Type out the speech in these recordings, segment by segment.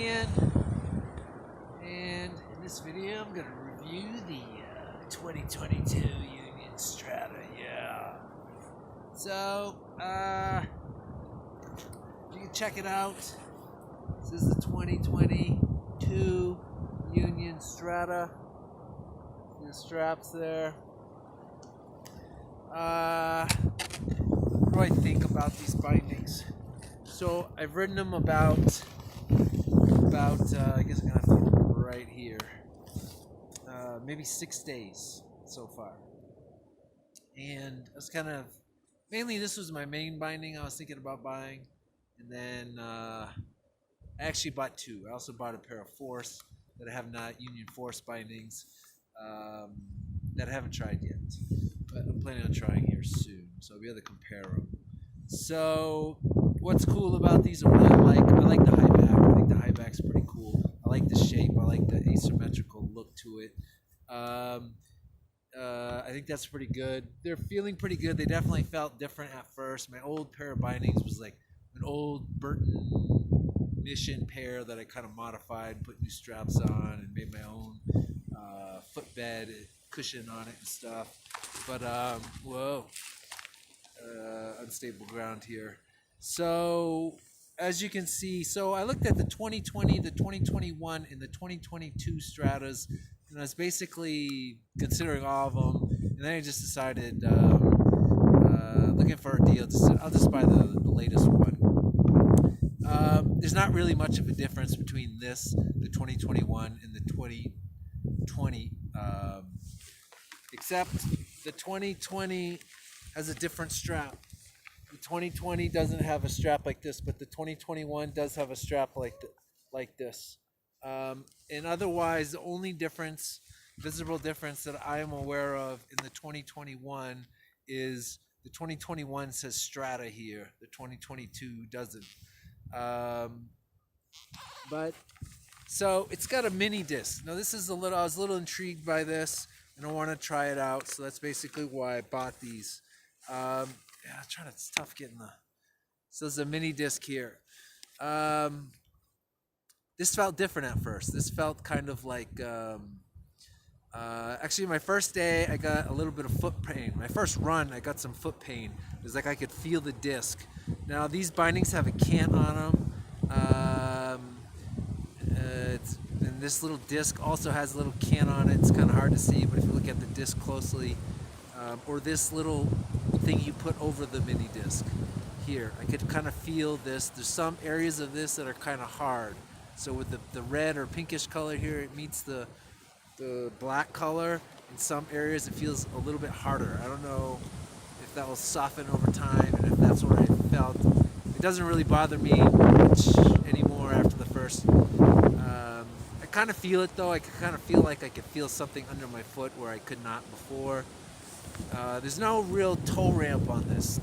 Ian, and in this video I'm going to review the 2022 Union Strata, yeah. So, you can check it out. This is the 2022 Union Strata. See the straps there. What do I think about these bindings? So I've ridden them about I guess I'm gonna have to look right here. Maybe 6 days so far. And I was mainly this was my main binding I was thinking about buying. And then I actually bought two. I also bought a pair of Force that I have not, Union Force bindings, that I haven't tried yet. But I'm planning on trying here soon. So I'll be able to compare them. So what's cool about these, I like the high back. I think the high back's pretty cool. I like the shape. I like the asymmetrical look to it. I think that's pretty good. They're feeling pretty good. They definitely felt different at first. My old pair of bindings was like an old Burton Mission pair that I kind of modified, put new straps on, and made my own footbed cushion on it and stuff. But whoa. Unstable ground here. So as you can see, so I looked at the 2020, the 2021, and the 2022 Stratas, and I was basically considering all of them, and then I just decided, looking for a deal, I'll just buy the latest one. There's not really much of a difference between this, the 2021, and the 2020, except the 2020 has a different strap. The 2020 doesn't have a strap like this, but the 2021 does have a strap like this. And otherwise, the only visible difference that I am aware of in the 2021 is the 2021 says Strata here. The 2022 doesn't. But so it's got a mini disc. Now this is I was a little intrigued by this, and I want to try it out. So that's basically why I bought these. Yeah, it's tough getting so there's a mini disc here. This felt different at first. This felt kind of like, actually my first day I got a little bit of foot pain. My first run I got some foot pain. It was like I could feel the disc. Now these bindings have a cant on them. And this little disc also has a little cant on it. It's kind of hard to see, but if you look at the disc closely, or this little thing you put over the mini disc here, I could kind of feel this. There's some areas of this that are kind of hard. So with the red or pinkish color here, it meets the black color. In some areas it feels a little bit harder. I don't know if that will soften over time and if that's what I felt. It doesn't really bother me much anymore after the first. I kind of feel it though. I kind of feel like I could feel something under my foot where I could not before. There's no real toe ramp on this.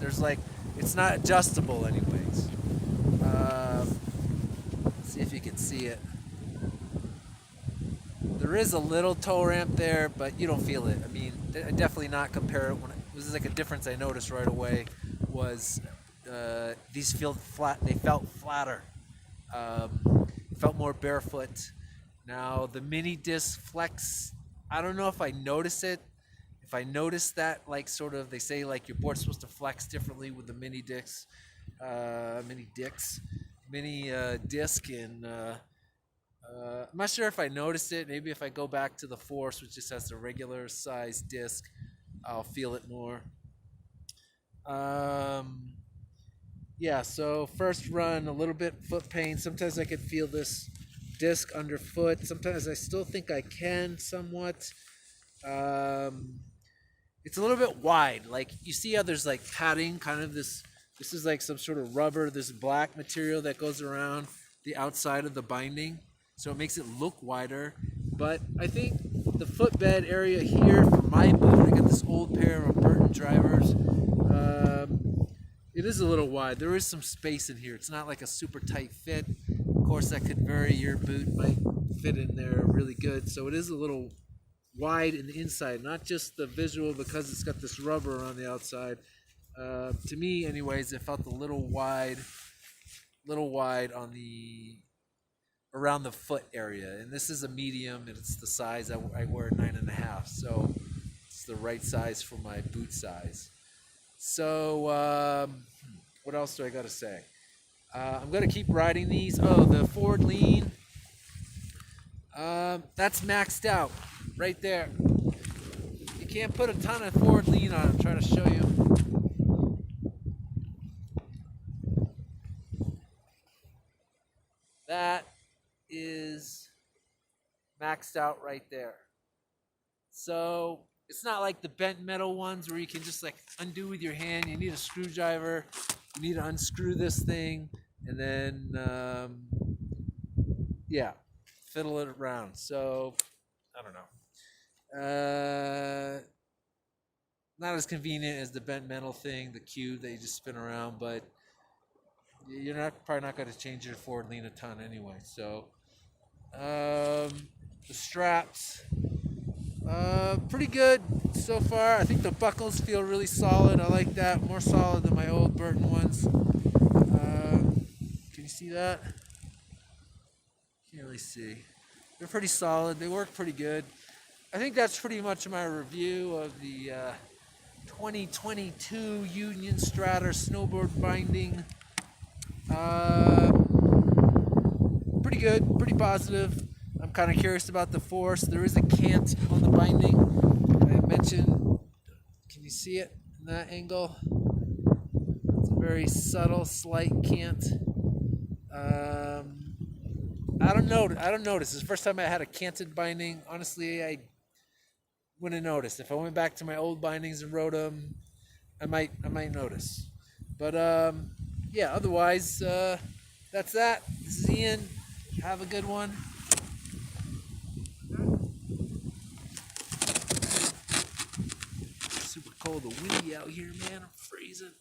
It's not adjustable anyways. Let's see if you can see it. There is a little toe ramp there, but you don't feel it. I mean, I definitely not compare it. This is like a difference I noticed right away was these feel flat. They felt flatter. Felt more barefoot. Now the mini disc flex, I don't know if I notice it. If I notice that, like sort of, they say like your board's supposed to flex differently with the mini disc, and I'm not sure if I noticed it. Maybe if I go back to the Force, which just has the regular size disc, I'll feel it more. Yeah, so first run, a little bit foot pain. Sometimes I could feel this disc underfoot. Sometimes I still think I can somewhat. It's a little bit wide. Like you see how there's like padding, kind of this is like some sort of rubber, this black material that goes around the outside of the binding. So it makes it look wider. But I think the footbed area here for my boot, I got this old pair of Burton drivers. It is a little wide. There is some space in here. It's not like a super tight fit. Of course, that could vary. Your boot might fit in there really good. So it is a little wide in the inside, not just the visual because it's got this rubber on the outside. To me, anyways, it felt a little wide on the around the foot area. And this is a medium, and it's the size I wear 9.5. So it's the right size for my boot size. So what else do I got to say? I'm gonna keep riding these. Oh, the forward lean. That's maxed out right there. You can't put a ton of forward lean on it. I'm trying to show you. That is maxed out right there. So it's not like the bent metal ones where you can just like undo with your hand. You need a screwdriver. You need to unscrew this thing and then yeah, fiddle it around. So I don't know. Not as convenient as the bent metal thing, the cube that you just spin around, but you're probably not going to change your forward lean a ton anyway. So the straps, pretty good so far. I think the buckles feel really solid. I like that, more solid than my old Burton ones. Can you see that? Can't really see. They're pretty solid. They work pretty good. I think that's pretty much my review of the 2022 Union Strata snowboard binding. Pretty good, pretty positive. I'm kind of curious about the force. There is a cant on the binding. I mentioned, can you see it in that angle? It's a very subtle, slight cant. I don't notice. It's the first time I had a canted binding. Honestly, I wouldn't notice. If I went back to my old bindings and rode them, I might notice. But yeah, otherwise, that's that. This is Ian. Have a good one. Super cold and windy out here, man. I'm freezing.